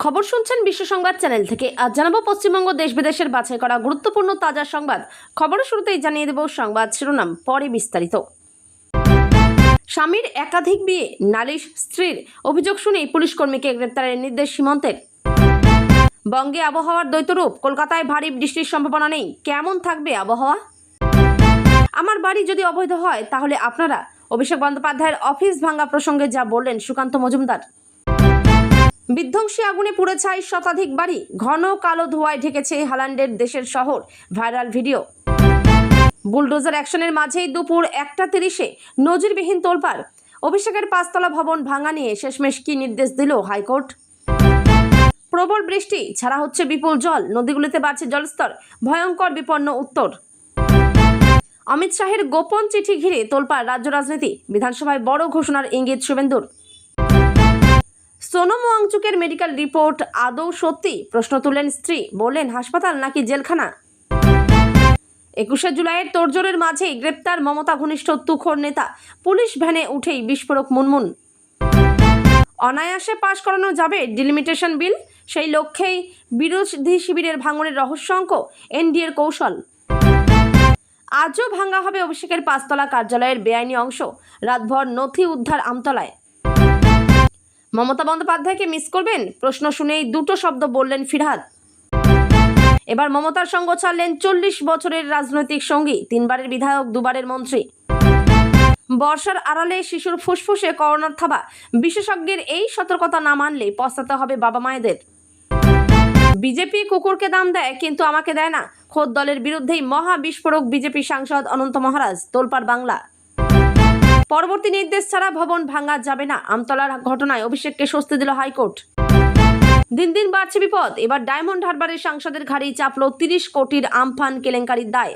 খবর শুনছেন বিশ্ব সংবাদ চ্যানেল থেকে। আজ জানাবো পশ্চিমবঙ্গ দেশ বিদেশের বাছাই করা গুরুত্বপূর্ণ তাজা সংবাদ। খবরের শুরুতেই জানিয়ে দেব সংবাদ শিরোনাম, পরে বিস্তারিত। স্বামীর একাধিক বিয়ে, নালিশ স্ত্রীর, অভিযোগ শুনেই পুলিশ কর্মীকে গ্রেপ্তারের নির্দেশ সীমন্তের। বঙ্গে আবহাওয়ার দ্বৈতরূপ, কলকাতায় ভারী বৃষ্টির সম্ভাবনা নেই। কেমন থাকবে আবহাওয়া? আমার বাড়ি যদি অবৈধ হয় তাহলে আপনারা, অভিষেক বন্দ্যোপাধ্যায়ের অফিস ভাঙা প্রসঙ্গে যা বললেন সুকান্ত মজুমদার। বিধ্বংসী আগুনে পুড়ে ছাই শতাধিক বাড়ি, ঘন কালো ধোঁয়ায় ঢেকেছে হালান্ডের দেশের শহর, ভাইরাল ভিডিও। বুলডোজার অ্যাকশনের মাঝেই দুপুর 1:30 নজিরবিহীন তোলপাড়। অভিষেকের 5তলা ভবন ভাঙা নিয়ে শেষমেশ কি নির্দেশ দিল হাইকোর্ট? প্রবল বৃষ্টি, ছাড়া হচ্ছে বিপুল জল, নদীগুলিতে বাড়ছে জলস্তর, ভয়ঙ্কর বিপন্ন উত্তর। অমিত শাহের গোপন চিঠি ঘিরে তোলপাড় রাজ্য রাজনীতি, বিধানসভায় বড় ঘোষণার ইঙ্গিত শুভেন্দুর। সোনম ওয়াংচুকের মেডিকেল রিপোর্ট আদৌ সত্যি? প্রশ্ন তুললেন স্ত্রী, বললেন হাসপাতাল নাকি জেলখানা। 21শে জুলাইয়ের তোড়জোড়ের মাঝেই গ্রেপ্তার মমতা ঘনিষ্ঠ তুখোড় নেতা, পুলিশ ভ্যানে উঠেই বিস্ফোরক মুনমুন। অনায়াসে পাশ করানো যাবে ডিলিমিটেশন বিল, সেই লক্ষ্যেই বিরোধী শিবিরের ভাঙনের রহস্যাঙ্ক, এনডিএর কৌশল। আজও ভাঙা হবে অভিষেকের 5তলা কার্যালয়ের বেআইনি অংশ, রাতভর নথি উদ্ধার আমতলায়। মমতা বন্দ্যোপাধ্যায়কে মিস করবেন? প্রশ্ন শুনেই দুটো শব্দ বললেন ফিরহাদ। এবার মমতার সঙ্গ ছাড়লেন 40 বছরের রাজনৈতিক সঙ্গী, 3বারের বিধায়ক, 2বারের মন্ত্রী। বর্ষার আড়ালে শিশুর ফুসফুসে করোনার থাবা, বিশেষজ্ঞের এই সতর্কতা না মানলে পস্তাতে হবে বাবা মায়েদের। বিজেপি কুকুরকে দাম দেয় কিন্তু আমাকে দেয় না, খোদ দলের বিরুদ্ধেই মহা বিস্ফোরক বিজেপি সাংসদ অনন্ত মহারাজ, তোলপাড় বাংলা। পরবর্তী নির্দেশ ছাড়া ভবন ভাঙা যাবে না, আমতলার ঘটনায় অভিষেককে স্বস্তি দিল হাইকোর্ট। দিন দিন বাড়ছে বিপদ, এবার ডায়মন্ড হারবারের সাংসদের ঘাড়েই চাপল 30 কোটির আমফান কেলেঙ্কারির দায়।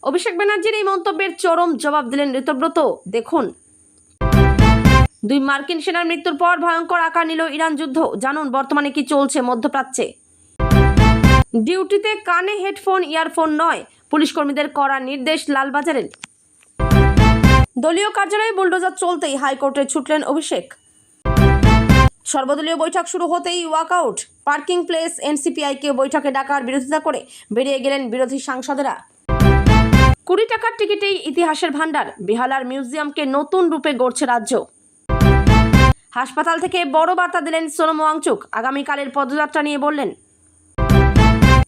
অভিষেক ব্যানার্জির এই মন্তব্যের চরম জবাব দিলেন ঋতব্রত, দেখুন। 2 মার্কিন সেনার মৃত্যুর পর ভয়ঙ্কর আকার নিল ইরান যুদ্ধ, জানুন বর্তমানে কি চলছে মধ্যপ্রাচ্যে। ডিউটিতে কানে হেডফোন, ইয়ারফোন নয়, পুলিশ কর্মীদের কড়া নির্দেশ লালবাজারের। দলীয় কার্যালয়ে বুলডোজার চলতেই হাইকোর্টে ছুটলেন অভিষেক। সর্বদলীয় বৈঠক শুরু হতেই ওয়াকআউট, পার্কিং প্লেস এনসিপিআইকে বৈঠকে ডাকার বিরোধিতা করে বেরিয়ে গেলেন বিরোধী সাংসদেরা। 20 টাকার টিকিটেই ইতিহাসের ভান্ডার, বেহালার মিউজিয়ামকে নতুন রূপে গড়ছে রাজ্য। হাসপাতাল থেকে বড় বার্তা দিলেন সোনম ওয়াংচুক, আগামীকালের পদযাত্রা নিয়ে বললেন।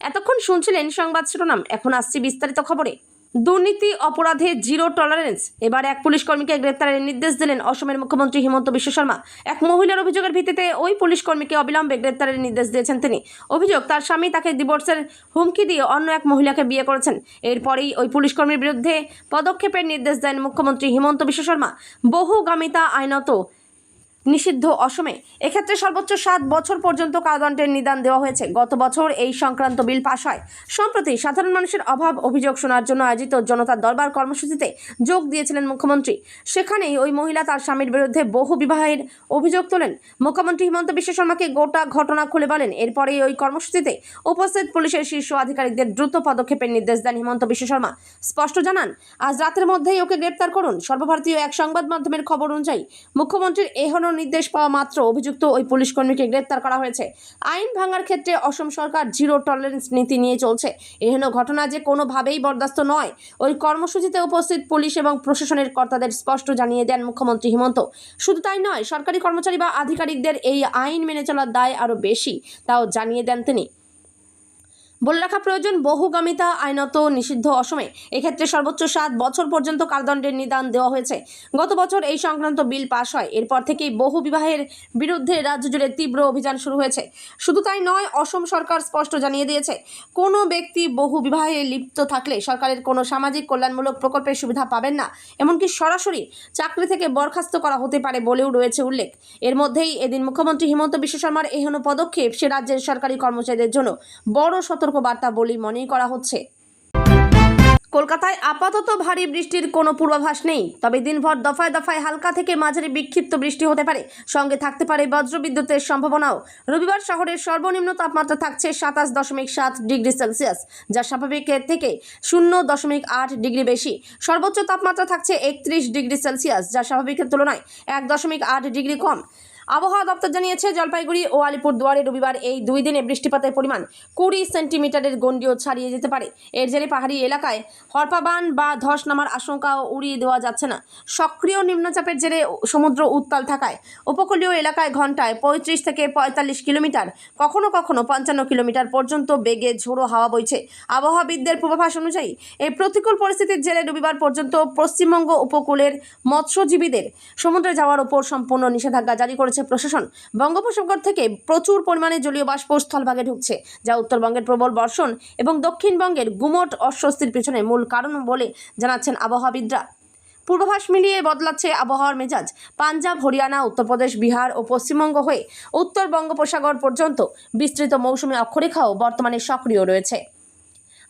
এতক্ষণ শুনছিলেন সংবাদ শিরোনাম, এখন আসছি বিস্তারিত খবরে। দুর্নীতি অপরাধে জিরো টলারেন্স, এবার এক পুলিশ কর্মীকে গ্রেপ্তারের নির্দেশ দিলেন অসমের মুখ্যমন্ত্রী হিমন্ত বিশ্ব শর্মা। এক মহিলার অভিযোগের ভিত্তিতে ওই পুলিশ কর্মীকে অবিলম্বে গ্রেপ্তারের নির্দেশ দিয়েছেন তিনি। অভিযোগ, তার স্বামী তাকে ডিভোর্সের হুমকি দিয়ে অন্য এক মহিলাকে বিয়ে করেছেন। এরপরেই ওই পুলিশ কর্মীর বিরুদ্ধে পদক্ষেপের নির্দেশ দেন মুখ্যমন্ত্রী হিমন্ত বিশ্ব শর্মা। বহুগামিতা আইনত নিষিদ্ধ অসমে, এক্ষেত্রে সর্বোচ্চ 7 বছর পর্যন্ত কারাদণ্ডের নিদান দেওয়া হয়েছে। গত বছর এই সংক্রান্ত বিল পাশ হয়। সম্প্রতি সাধারণ মানুষের অভাব অভিযোগ শোনার জন্য আয়োজিত জনতার দরবার কর্মসূচিতে যোগ দিয়েছিলেন মুখ্যমন্ত্রী। সেখানেই ওই মহিলা তার স্বামীর বিরুদ্ধে বহু বিবাহের অভিযোগ তোলেন। মুখ্যমন্ত্রী হিমন্ত বিশ্ব শর্মাকে গোটা ঘটনা খুলে বলেন। এরপরেই ওই কর্মসূচিতে উপস্থিত পুলিশের শীর্ষ আধিকারিকদের দ্রুত পদক্ষেপের নির্দেশ দেন হিমন্ত বিশ্ব শর্মা। স্পষ্ট জানান, আজ রাতের মধ্যেই ওকে গ্রেপ্তার করুন। সর্বভারতীয় এক সংবাদ মাধ্যমের খবর অনুযায়ী মুখ্যমন্ত্রীর এহন নির্দেশ পাওয়া মাত্র অভিযুক্ত ওই পুলিশ কর্মীকে গ্রেপ্তার করা হয়েছে। আইন ভাঙার ক্ষেত্রে অসম সরকার জিরো টলারেন্স নীতি নিয়ে চলছে। এহেন ঘটনা যে কোনোভাবেই বরদাস্ত নয়, ওই কর্মসূচিতে উপস্থিত পুলিশ এবং প্রশাসনের কর্তাদের স্পষ্ট জানিয়ে দেন মুখ্যমন্ত্রী হিমন্ত। শুধু তাই নয়, সরকারি কর্মচারী বা আধিকারিকদের এই আইন মেনে চলার দায় আরও বেশি, তাও জানিয়ে দেন তিনি। বলে রাখা প্রয়োজন, বহুগামিতা আইনত নিষিদ্ধ অসমে, এক্ষেত্রে সর্বোচ্চ 7 বছর পর্যন্ত কারাদণ্ডের নিদান দেওয়া হয়েছে। গত বছর এই সংক্রান্ত বিল পাশ হয়। এরপর থেকেই বহু বিবাহের বিরুদ্ধে রাজ্য জুড়ে তীব্র অভিযান শুরু হয়েছে। শুধু তাই নয়, অসম সরকার স্পষ্ট জানিয়ে দিয়েছে, কোনো ব্যক্তি বহু বিবাহে লিপ্ত থাকলে সরকারের কোনো সামাজিক কল্যাণমূলক প্রকল্পের সুবিধা পাবেন না, এমনকি সরাসরি চাকরি থেকে বরখাস্ত করা হতে পারে বলেও রয়েছে উল্লেখ। এর মধ্যেই এদিন মুখ্যমন্ত্রী হিমন্ত বিশ্ব শর্মার এহেন পদক্ষেপ সে রাজ্যের সরকারি কর্মচারীদের জন্য বড় বার্তা বলেই মনে করা হচ্ছে। কলকাতায় আপাতত ভারী বৃষ্টির কোনো পূর্বাভাস নেই, তবে দিনভর দফায় দফায় হালকা থেকে মাঝারি বিক্ষিপ্ত বৃষ্টি হতে পারে, সঙ্গে থাকতে পারে বজ্রবিদ্যুতের সম্ভাবনাও। রবিবার শহরের সর্বনিম্ন তাপমাত্রা থাকছে 27.7 ডিগ্রি সেলসিয়াস, যা স্বাভাবিকের থেকে 0.8 ডিগ্রি বেশি। সর্বোচ্চ তাপমাত্রা থাকছে 31 ডিগ্রি সেলসিয়াস, যা স্বাভাবিকের তুলনায় 1.8 ডিগ্রি কম। আবহাওয়া দপ্তর জানিয়েছে, জলপাইগুড়ি ও আলিপুরদুয়ারে রবিবার এই 2 দিনে বৃষ্টিপাতের পরিমাণ 20 সেন্টিমিটারের গণ্ডিও ছাড়িয়ে যেতে পারে। এর জেরে পাহাড়ি এলাকায় হরপাবান বা ধস নামার আশঙ্কাও উড়িয়ে দেওয়া যাচ্ছে না। সক্রিয় নিম্নচাপের জেরে সমুদ্র উত্তাল থাকায় উপকূলীয় এলাকায় ঘন্টায় 35 থেকে 45 কিলোমিটার, কখনো কখনো 55 কিলোমিটার পর্যন্ত বেগে ঝোড়ো হাওয়া বইছে। আবহাওয়াবিদদের পূর্বাভাস অনুযায়ী এই প্রতিকূল পরিস্থিতির জেরে রবিবার পর্যন্ত পশ্চিমবঙ্গ উপকূলের মৎস্যজীবীদের সমুদ্রে যাওয়ার উপর সম্পূর্ণ নিষেধাজ্ঞা জারি করেছে প্রশাসন। বঙ্গোপসাগর থেকে প্রচুর পরিমাণে জলীয় বাষ্প স্থলভাগে ঢুকছে, যা উত্তরবঙ্গের প্রবল বর্ষণ এবং দক্ষিণবঙ্গের গুমোট অস্বস্তির পেছনে মূল কারণ বলে জানাচ্ছেন আবহাওয়াবিদরা। পূর্বাভাস মিলিয়ে বদলাচ্ছে আবহাওয়ার মেজাজ। পাঞ্জাব, হরিয়ানা, উত্তরপ্রদেশ, বিহার ও পশ্চিমবঙ্গ হয়ে উত্তর বঙ্গোপসাগর পর্যন্ত বিস্তৃত মৌসুমী অক্ষরেখাও বর্তমানে সক্রিয় রয়েছে।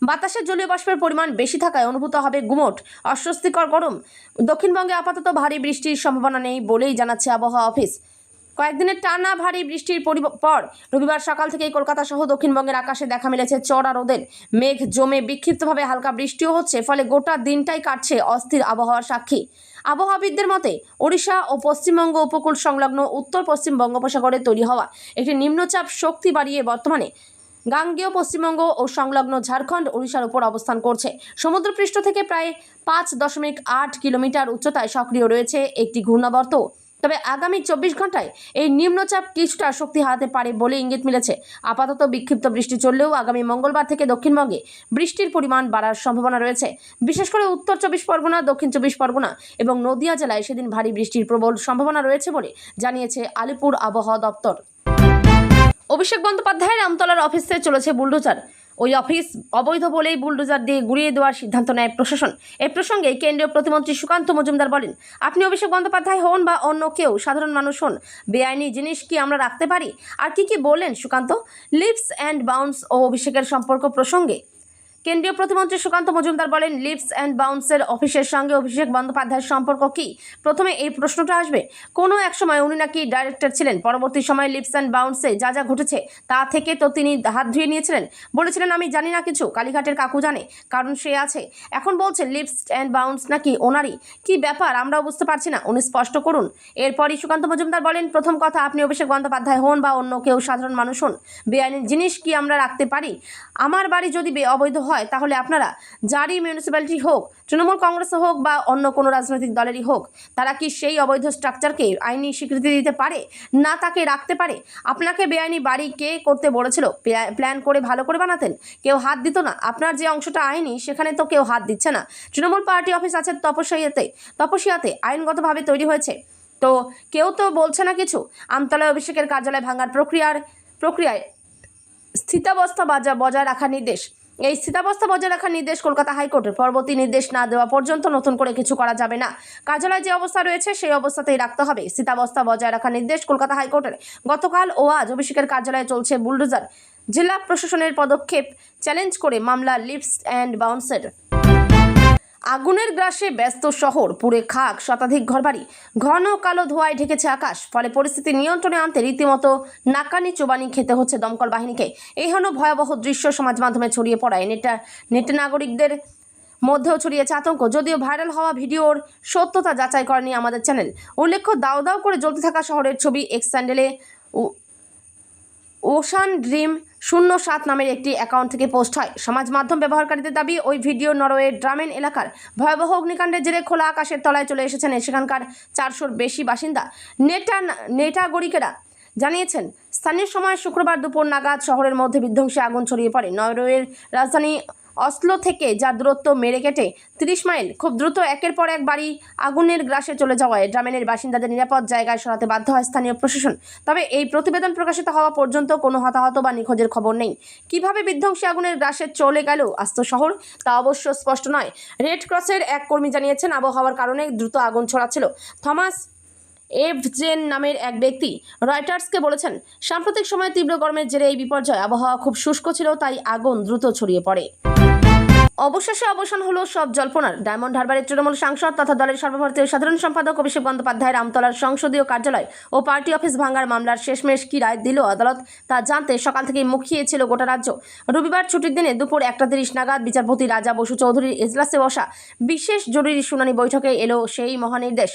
বাতাসের জলীয় বাষ্পের পরিমাণ বেশি থাকায় অনুভূত হবে গুমোট অস্বস্তিকর গরম। দক্ষিণবঙ্গে আপাতত ভারী বৃষ্টির সম্ভাবনা নেই বলেই জানাচ্ছে আবহাওয়া অফিস। কয়েকদিনের টানা ভারী বৃষ্টির পর রবিবার সকাল থেকেই কলকাতা সহ দক্ষিণবঙ্গের আকাশে দেখা মিলেছে চড়া রোদের। মেঘ জমে বিক্ষিপ্তভাবে হালকা বৃষ্টিও হচ্ছে, ফলে গোটা দিনটাই কাটছে অস্থির আবহাওয়ার সাক্ষী। আবহাওয়াবিদদের মতে, ওড়িশা ও পশ্চিমবঙ্গ উপকূল সংলগ্ন উত্তর পশ্চিম বঙ্গোপসাগরে তৈরি হওয়া একটি নিম্নচাপ শক্তি বাড়িয়ে বর্তমানে গাঙ্গেয় পশ্চিমবঙ্গ ও সংলগ্ন ঝাড়খণ্ড, ওড়িশার উপর অবস্থান করছে। সমুদ্রপৃষ্ঠ থেকে প্রায় 5.8 কিলোমিটার উচ্চতায় সক্রিয় রয়েছে একটি ঘূর্ণাবর্ত। তবে আগামী 24 ঘন্টায় এই নিম্নচাপ কিছুটা শক্তি হারাতে পারে বলে ইঙ্গিত মিলেছে। আপাতত বিক্ষিপ্ত বৃষ্টি চললেও আগামী মঙ্গলবার থেকে দক্ষিণবঙ্গে বৃষ্টির পরিমাণ বাড়ার সম্ভাবনা রয়েছে। বিশেষ করে উত্তর 24 পরগনা, দক্ষিণ 24 পরগনা এবং নদিয়া জেলায় সেদিন ভারী বৃষ্টির প্রবল সম্ভাবনা রয়েছে বলে জানিয়েছে আলিপুর আবহাওয়া দপ্তর। অভিষেক বন্দ্যোপাধ্যায়ের আমতলার অফিসে চলেছে বুলডোজার। ওই অফিস অবৈধ বলেই বুলডোজার দিয়ে গুড়িয়ে দেওয়ার সিদ্ধান্ত নেয় প্রশাসন। এ প্রসঙ্গে কেন্দ্রীয় প্রতিমন্ত্রী সুকান্ত মজুমদার বলেন, আপনি অভিষেক বন্দ্যোপাধ্যায় হন বা অন্য কেউ সাধারণ মানুষ হন, বেআইনি জিনিস কি আমরা রাখতে পারি? আর কি বললেন সুকান্ত? লিপস অ্যান্ড বাউন্স ও অভিষেকের সম্পর্ক প্রসঙ্গে কেন্দ্রীয় প্রতিমন্ত্রী সুকান্ত মজুমদার বলেন, লিপস অ্যান্ড বাউন্সের অফিসের সঙ্গে অভিষেক বন্দ্যোপাধ্যায়ের সম্পর্ক কি? প্রথমে এই প্রশ্নটা আসবে। কোনো এক সময় উনি নাকি ডাইরেক্টর ছিলেন, পরবর্তী সময়ে লিপস অ্যান্ড বাউন্সে যা যা ঘটেছে তা থেকে তো তিনি হাত ধুয়ে নিয়েছিলেন, বলেছিলেন আমি জানি না কিছু, কালীঘাটের কাকু জানে, কারণ সে আছে। এখন বলছেন লিপস অ্যান্ড বাউন্স নাকি ওনারই। কি ব্যাপার আমরাও বুঝতে পারছি না, উনি স্পষ্ট করুন। এরপরই সুকান্ত মজুমদার বলেন, প্রথম কথা, আপনি অভিষেক বন্দ্যোপাধ্যায় হন বা অন্য কেউ সাধারণ মানুষ হন, বেআইনি জিনিস কি আমরা রাখতে পারি? আমার বাড়ি যদি অবৈধ হয় তাহলে আপনারা, যারই মিউনিসিপ্যালিটি হোক, তৃণমূল কংগ্রেস হোক বা অন্য কোনো রাজনৈতিক দলেরই হোক, তারা কি সেই অবৈধ স্ট্রাকচারকে আইনি স্বীকৃতি দিতে পারে? না তাকে রাখতে পারে? আপনাকে বেআইনি বাড়ি কে করতে বলেছিল? প্ল্যান করে ভালো করে বানাতেন, কেউ হাত দিত না। আপনার যে অংশটা আইনি সেখানে তো কেউ হাত দিচ্ছে না। তৃণমূল পার্টি অফিস আছে তপসিয়াতে আইনগতভাবে তৈরি হয়েছে, তো কেউ তো বলছে না কিছু। আমতলায় অভিষেকের কার্যালয় ভাঙার প্রক্রিয়ায় স্থিতাবস্থা বজায় রাখার নির্দেশ। এই স্থিতাবস্থা বজায় রাখার নির্দেশ কলকাতা হাইকোর্টের। পরবর্তী নির্দেশ না দেওয়া পর্যন্ত নতুন করে কিছু করা যাবে না। কার্যালয় যে অবস্থা রয়েছে সেই অবস্থাতেই রাখতে হবে। স্থিতাবস্থা বজায় রাখার নির্দেশ কলকাতা হাইকোর্টের। গতকাল ও আজ অভিষেকের কার্যালয়ে চলছে বুলডোজার। জেলা প্রশাসনের পদক্ষেপ চ্যালেঞ্জ করে মামলা লিপস অ্যান্ড বাউন্সের। আগুনের গ্রাসে ব্যস্ত শহর, পুড়ে খাক শতাধিক ঘরবাড়ি, ঘন কালো ধোঁয়ায় ঢেকেছে আকাশ। ফলে পরিস্থিতি নিয়ন্ত্রণে আনতে রীতিমতো নাকানি চোবানি খেতে হচ্ছে দমকল বাহিনীকে। এই হলো ভয়াবহ দৃশ্য। সমাজ মাধ্যমে ছড়িয়ে পড়ায় নেটে নাগরিকদের মধ্যেও ছড়িয়েছে আতঙ্ক। যদিও ভাইরাল হওয়া ভিডিওর সত্যতা যাচাই করেনি আমাদের চ্যানেল। উল্লেখ্য, দাও দাও করে জ্বলতে থাকা শহরের ছবি এক্স স্যান্ডেলে ওশান ড্রিম 07 নামের একটি অ্যাকাউন্ট থেকে পোস্ট হয়। সমাজ মাধ্যম ব্যবহারকারীদের দাবি, ওই ভিডিও নরওয়ের ড্রামেন এলাকার ভয়াবহ অগ্নিকাণ্ডের জেরে খোলা আকাশের তলায় চলে এসেছেন সেখানকার 400-র বেশি বাসিন্দা। নেটাগরিকেরা জানিয়েছেন, স্থানীয় সময় শুক্রবার দুপুর নাগাদ শহরের মধ্যে বিধ্বংসী আগুন ছড়িয়ে পড়ে। নরওয়ের রাজধানী অসলো থেকে যা দূরত্ব মেরে কেটে 30 মাইল। খুব দ্রুত একের পর এক বাড়ি আগুনের গ্রাসে চলে যাওয়ায় ড্রামেনের বাসিন্দাদের নিরাপদ জায়গায় সরাতে বাধ্য হয় স্থানীয় প্রশাসন। তবে এই প্রতিবেদন প্রকাশিত হওয়া পর্যন্ত কোনো হতাহত বা নিখোঁজের খবর নেই। কিভাবে বিধ্বংসী আগুনের গ্রাসে চলে গেল আস্ত শহর তা অবশ্য স্পষ্ট নয়। রেড ক্রসের এক কর্মী জানিয়েছেন, আবহাওয়ার কারণে দ্রুত আগুন ছড়াচ্ছিল। থমাস এভজেন নামের এক ব্যক্তি রয়টার্সকে বলেছেন, সাম্প্রতিক সময়ে তীব্র গরমের জেরে এই বিপর্যয়। আবহাওয়া খুব শুষ্ক ছিল, তাই আগুন দ্রুত ছড়িয়ে পড়ে। অবশেষে অবসান হলো সব জল্পনার। ডায়মন্ড হারবারের তৃণমূল সাংসদ তথা দলের সর্বভারতীয় সাধারণ সম্পাদক অভিষেক বন্দ্যোপাধ্যায়ের আমতলার সংসদীয় কার্যালয় ও পার্টি অফিস ভাঙার মামলার শেষমেশ কী রায় দিল আদালত তা জানতে সকাল থেকেই মুখিয়েছিল গোটা রাজ্য। রবিবার ছুটির দিনে দুপুর 1:30 নাগাদ বিচারপতি রাজা বসু চৌধুরীর এজলাসে বসা বিশেষ জরুরি শুনানি বৈঠকে এলো সেই মহানির্দেশ।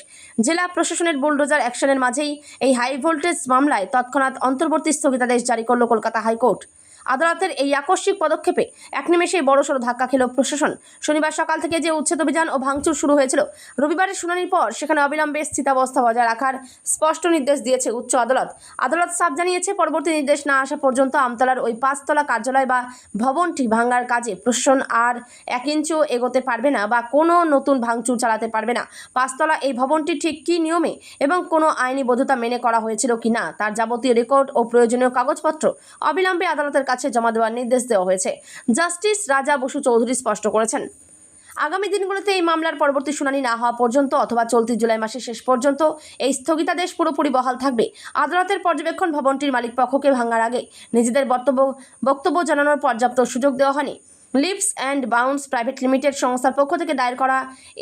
জেলা প্রশাসনের বুলডোজার অ্যাকশনের মাঝেই এই হাই ভোল্টেজ মামলায় তৎক্ষণাৎ অন্তর্বর্তী স্থগিতাদেশ জারি করল কলকাতা হাইকোর্ট। আদালতের এই আকস্মিক পদক্ষেপে এক নিমেষেই বড়সড় ধাক্কা খেল প্রশাসন। শনিবার সকাল থেকে যে উচ্ছেদ অভিযান ও ভাঙচুর শুরু হয়েছিল, রবিবারের শুনানির পর সেখানে অবিলম্বে স্থিতাবস্থা বজায় রাখার স্পষ্ট নির্দেশ দিয়েছে উচ্চ আদালত। আদালত সাফ জানিয়েছে, পরবর্তী নির্দেশ না আসা পর্যন্ত আমতলার ওই 5তলা কার্যালয় বা ভবনটি ভাঙার কাজে প্রশাসন আর 1 ইঞ্চিও এগোতে পারবে না বা কোনো নতুন ভাঙচুর চালাতে পারবে না। 5তলা এই ভবনটি ঠিক কী নিয়মে এবং কোনো আইনি বৈধতা মেনে করা হয়েছিল কিনা তার যাবতীয় রেকর্ড ও প্রয়োজনীয় কাগজপত্র অবিলম্বে আদালতের কাছে জমা দেওয়ার নির্দেশ দেওয়া হয়েছে। জাস্টিস রাজা বসু চৌধুরী স্পষ্ট করেছেন, আগামী দিনগুলোতে এই মামলার পরবর্তী শুনানি না হওয়া পর্যন্ত অথবা চলতি জুলাই মাসের শেষ পর্যন্ত এই স্থগিতাদেশ পুরোপুরি বহাল থাকবে। আদালতের পর্যবেক্ষণ, ভবনটির মালিকপক্ষকে ভাঙার আগে নিজেদের বক্তব্য জানানোর পর্যাপ্ত সুযোগ দেওয়া হয়নি। Leaves and bounce private limited সংস্থার পক্ষ থেকে দায়ের করা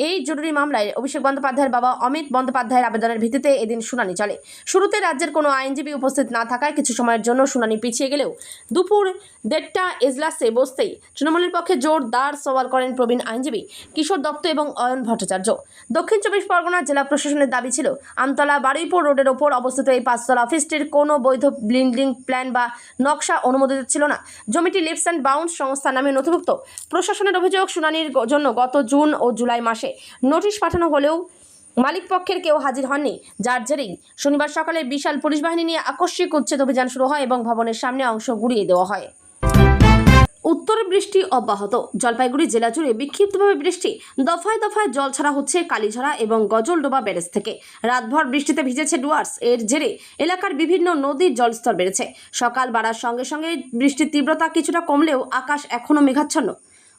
এই জরুরি মামলায় অভিষেক বন্দ্যোপাধ্যায়ের বাবা অমিত বন্দ্যোপাধ্যায়ের আবেদনের ভিত্তিতে এদিন শুনানি চলে। শুরুতে রাজ্যের কোনো আইনজীবী উপস্থিত না থাকায় কিছু সময়ের জন্য শুনানি পিছিয়ে গেলেও দুপুর 1:30 এজলাসে বসতেই তৃণমূলের পক্ষে জোরদার সওয়াল করেন প্রবীণ আইনজীবী কিশোর দত্ত এবং অয়ন ভট্টাচার্য। দক্ষিণ 24 পরগনা জেলা প্রশাসনের দাবি ছিল, আমতলা বারুইপুর রোডের ওপর অবস্থিত এই 5তলা অফিসটির কোনো বৈধ বিল্ডিং প্ল্যান বা নকশা অনুমোদিত ছিল না। জমিটি লিভস অ্যান্ড বাউন্স সংস্থা নামে নথিভুক্ত। প্রশাসনের অভিযোগ, শুনানির জন্য গত জুন ও জুলাই মাসে নোটিশ পাঠানো হলেও মালিক পক্ষের কেউ হাজির হননি, যার জেরেই শনিবার সকালে বিশাল পুলিশ বাহিনী নিয়ে আকস্মিক উচ্ছেদ অভিযান শুরু হয় এবং ভবনের সামনে অংশ গুঁড়িয়ে দেওয়া হয়। উত্তরে বৃষ্টি অব্যাহত। জলপাইগুড়ি জেলা জুড়ে বিক্ষিপ্তভাবে বৃষ্টি, দফায় দফায় জল ছাড়া হচ্ছে কালীঝরা এবং গজলডোবা ব্যারেজ থেকে। রাতভর বৃষ্টিতে ভিজেছে ডুয়ার্স। এর জেরে এলাকার বিভিন্ন নদীর জলস্তর বেড়েছে। সকাল বাড়ার সঙ্গে সঙ্গে বৃষ্টির তীব্রতা কিছুটা কমলেও আকাশ এখনও মেঘাচ্ছন্ন।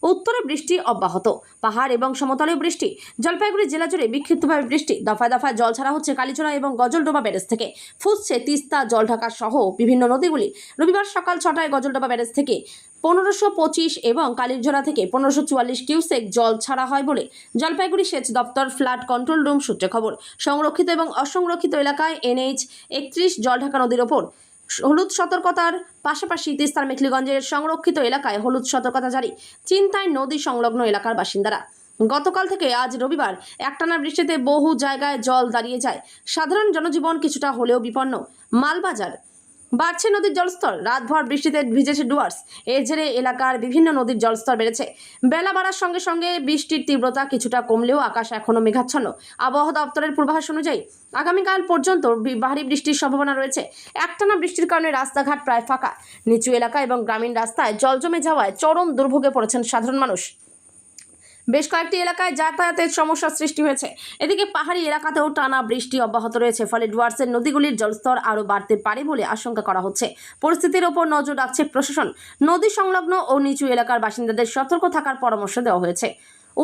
উত্তরে বৃষ্টি অব্যাহত, পাহাড় এবং সমতলেও বৃষ্টি। জলপাইগুড়ি জেলা জুড়ে বিক্ষিপ্তভাবে বৃষ্টি, দফায় দফায় জল ছাড়া হচ্ছে কালীচড়া এবং গজলডোবা ব্যারেজ থেকে। ফুসছে তিস্তা, জলঢাকা সহ বিভিন্ন নদীগুলি। রবিবার সকাল 6টায় গজলডোবা ব্যারেজ থেকে 1525 এবং কালীঝরা থেকে 1544 কিউসেক জল ছাড়া হয় বলে জলপাইগুড়ি সেচ দপ্তর ফ্লাড কন্ট্রোল রুম সূত্রে খবর। সংরক্ষিত এবং অসংরক্ষিত এলাকায় NH 31 জলঢাকা নদীর ওপর হলুদ সতর্কতার পাশাপাশি তিস্তার মেখলিগঞ্জের সংরক্ষিত এলাকায় হলুদ সতর্কতা জারি। চিন্তায় নদী সংলগ্ন এলাকার বাসিন্দারা। গতকাল থেকে আজ রবিবার একটানা বৃষ্টিতে বহু জায়গায় জল দাঁড়িয়ে যায়। সাধারণ জনজীবন কিছুটা হলেও বিপন্ন। মালবাজার বাড়ছে নদীর জলস্তর, রাতভর বৃষ্টিতে ভিজেছে ডুয়ার্স। এর জেরে এলাকার বিভিন্ন নদীর জলস্তর বেড়েছে। বেলা বাড়ার সঙ্গে সঙ্গে বৃষ্টির তীব্রতা কিছুটা কমলেও আকাশ এখনও মেঘাচ্ছন্ন। আবহাওয়া দপ্তরের পূর্বাভাস অনুযায়ী আগামীকাল পর্যন্ত ভারী বৃষ্টির সম্ভাবনা রয়েছে। একটানা বৃষ্টির কারণে রাস্তাঘাট প্রায় ফাঁকা। নিচু এলাকা এবং গ্রামীণ রাস্তায় জল জমে যাওয়ায় চরম দুর্ভোগে পড়েছেন সাধারণ মানুষ। বেশ কয়েকটি এলাকায় যাতায়াতের সমস্যার সৃষ্টি হয়েছে। এদিকে পাহাড়ি এলাকাতেও টানা বৃষ্টি অব্যাহত রয়েছে, ফলে ডুয়ার্সের নদীগুলির জলস্তর আরও বাড়তে পারে বলে আশঙ্কা করা হচ্ছে। পরিস্থিতির ওপর নজর রাখছে প্রশাসন। নদী সংলগ্ন ও নিচু এলাকার বাসিন্দাদের সতর্ক থাকার পরামর্শ দেওয়া হয়েছে।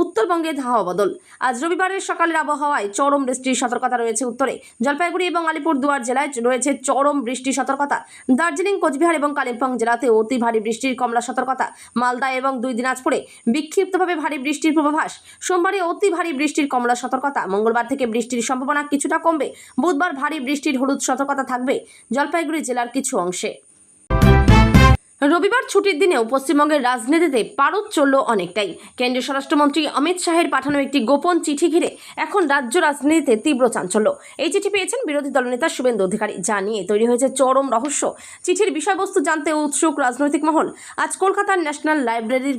উত্তরবঙ্গে হাওয়া বদল। আজ রবিবারের সকালের আবহাওয়ায় চরম বৃষ্টির সতর্কতা রয়েছে উত্তরে। জলপাইগুড়ি এবং আলিপুরদুয়ার জেলায় রয়েছে চরম বৃষ্টির সতর্কতা। দার্জিলিং, কোচবিহার এবং কালিম্পং জেলাতে অতি ভারী বৃষ্টির কমলা সতর্কতা। মালদা এবং 2 দিনাজপুরে বিক্ষিপ্তভাবে ভারী বৃষ্টির পূর্বাভাস। সোমবারে অতি ভারী বৃষ্টির কমলা সতর্কতা। মঙ্গলবার থেকে বৃষ্টির সম্ভাবনা কিছুটা কমবে। বুধবার ভারী বৃষ্টির হলুদ সতর্কতা থাকবে জলপাইগুড়ি জেলার কিছু অংশে। রবিবার ছুটির দিনেও পশ্চিমবঙ্গের রাজনীতিতে পারদ চলল অনেকটাই। কেন্দ্রীয় স্বরাষ্ট্রমন্ত্রী অমিত শাহের পাঠানো একটি গোপন চিঠি ঘিরে এখন রাজ্য রাজনীতিতে তীব্র চাঞ্চল্য। এই চিঠি পেয়েছেন বিরোধী দলনেতা শুভেন্দু অধিকারী, যা নিয়ে তৈরি হয়েছে চরম রহস্য। চিঠির বিষয়বস্তু জানতে উৎসুক রাজনৈতিক মহল। আজ কলকাতার ন্যাশনাল লাইব্রেরির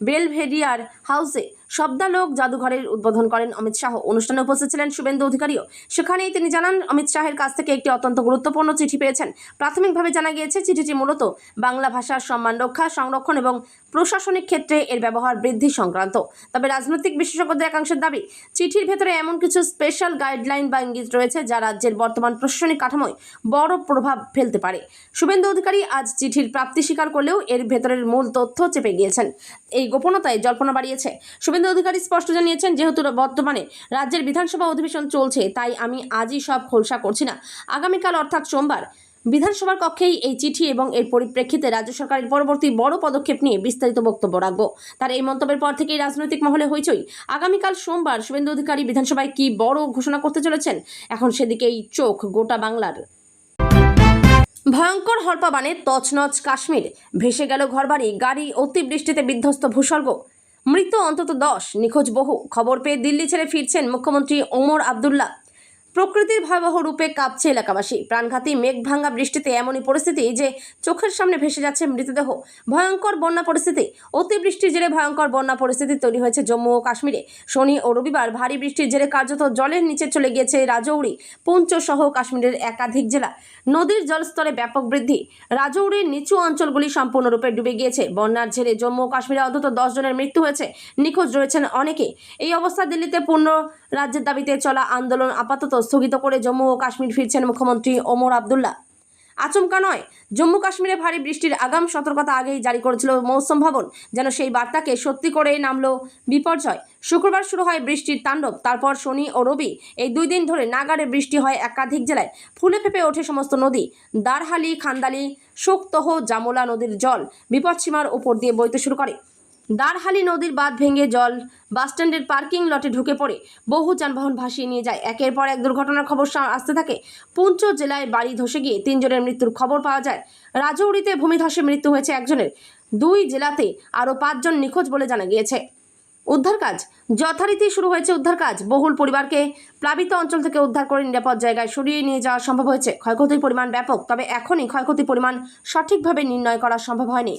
বেলভেডিয়ার হাউসে শব্দালোক জাদুঘরের উদ্বোধন করেন অমিত শাহ। অনুষ্ঠানে উপস্থিত ছিলেন শুভেন্দু অধিকারীও। সেখানেই তিনি জানান, অমিত শাহের কাছ থেকে একটি অত্যন্ত গুরুত্বপূর্ণ চিঠি পেয়েছেন। প্রাথমিকভাবে জানা গিয়েছে, চিঠিটি মূলত বাংলা ভাষার সম্মান রক্ষা, সংরক্ষণ এবং প্রশাসনিক ক্ষেত্রে এর ব্যবহার বৃদ্ধি সংক্রান্ত। তবে রাজনৈতিক বিশেষজ্ঞদের একাংশের দাবি, চিঠির ভেতরে এমন কিছু স্পেশাল গাইডলাইন বা ইঙ্গিত রয়েছে যা রাজ্যের বর্তমান প্রশাসনিক কাঠামোয় বড় প্রভাব ফেলতে পারে। শুভেন্দু অধিকারী আজ চিঠির প্রাপ্তি স্বীকার করলেও এর ভেতরের মূল তথ্য চেপে গিয়েছেন। এই গোপনতায় জল্পনা বাড়িয়েছে। শুভেন্দু অধিকারী স্পষ্ট জানিয়েছেন, যেহেতু বর্তমানে রাজ্যের বিধানসভা অধিবেশন চলছে, তাই আমি আজই সব খোলসা করছি না। আগামীকাল অর্থাৎ সোমবার বিধানসভার কক্ষেই এই চিঠি এবং এর পরিপ্রেক্ষিতে রাজ্য সরকারের পরবর্তী বড় পদক্ষেপ নিয়ে বিস্তারিত বক্তব্য রাখব। তার এই মন্তব্যের পর থেকেই রাজনৈতিক মহলে হইচই। আগামীকাল সোমবার শুভেন্দু অধিকারী বিধানসভায় কি বড় ঘোষণা করতে চলেছেন, এখন সেদিকেই চোখ গোটা বাংলার। ভয়ঙ্কর হরপাবানে তছনছ কাশ্মীর, ভেসে গেল ঘরবাড়ি, গাড়ি, অতিবৃষ্টিতে বিধ্বস্ত ভূস্বর্গ, মৃত অন্তত 10, নিখোঁজ বহু। খবর পেয়ে দিল্লি ছেড়ে ফিরছেন মুখ্যমন্ত্রী ওমর আবদুল্লা। প্রকৃতির ভয়াবহ রূপে কাঁপছে এলাকাবাসী। প্রাণঘাতী মেঘভাঙ্গা বৃষ্টিতে এমনই পরিস্থিতি যে চোখের সামনে ভেসে যাচ্ছে মৃতদেহ। ভয়ঙ্কর বন্যা পরিস্থিতি। অতিবৃষ্টির জেরে ভয়ঙ্কর বন্যা পরিস্থিতি তৈরি হয়েছে জম্মু ও কাশ্মীরে। শনি ও রবিবার ভারী বৃষ্টির জেরে কার্যত জলের নিচে চলে গিয়েছে রাজৌরি, পুঞ্চ সহ কাশ্মীরের একাধিক জেলা। নদীর জলস্তরে ব্যাপক বৃদ্ধি। রাজৌরির নিচু অঞ্চলগুলি সম্পূর্ণরূপে ডুবে গিয়েছে। বন্যার জেরে জম্মু ও কাশ্মীরে অন্তত 10 জনের মৃত্যু হয়েছে, নিখোঁজ রয়েছেন অনেকে। এই অবস্থা দিল্লিতে পূর্ণ রাজ্যের দাবিতে চলা আন্দোলন আপাতত স্থগিত করে জম্মু ও কাশ্মীর ফিরছেন মুখ্যমন্ত্রী ওমর আবদুল্লা। আচমকা নয়, জম্মু কাশ্মীরে ভারী বৃষ্টির আগাম সতর্কতা আগেই জারি করেছিল মৌসুম ভবন, যেন সেই বার্তাকে সত্যি করে নামলো বিপর্যয়। শুক্রবার শুরু হয় বৃষ্টির তাণ্ডব, তারপর শনি ও রবি এই 2 দিন ধরে নাগাড়ে বৃষ্টি হয় একাধিক জেলায়। ফুলে ফেঁপে ওঠে সমস্ত নদী। দারহালি, খান্দালি, শোকতহ, জামোলা নদীর জল বিপদসীমার উপর দিয়ে বইতে শুরু করে। দারহালি নদীর বাঁধ ভেঙে জল বাসস্ট্যান্ডের পার্কিং লটে ঢুকে পড়ে, বহু যানবাহন ভাসিয়ে নিয়ে যায়। একের পর এক দুর্ঘটনার খবর আসতে থাকে। পুঞ্চ জেলায় বাড়ি ধসে গিয়ে 3 জনের মৃত্যুর খবর পাওয়া যায়। রাজৌরিতে ভূমিধসে মৃত্যু হয়েছে 1 জনের। 2 জেলাতে আরও 5 জন নিখোঁজ বলে জানা গিয়েছে। উদ্ধার কাজ যথারীতি শুরু হয়েছে। উদ্ধার কাজ বহুল পরিবারকে প্লাবিত অঞ্চল থেকে উদ্ধার করে নিরাপদ জায়গায় সরিয়ে নিয়ে যাওয়া সম্ভব হয়েছে। ক্ষয়ক্ষতির পরিমাণ ব্যাপক, তবে এখনই ক্ষয়ক্ষতির পরিমাণ সঠিকভাবে নির্ণয় করা সম্ভব হয়নি।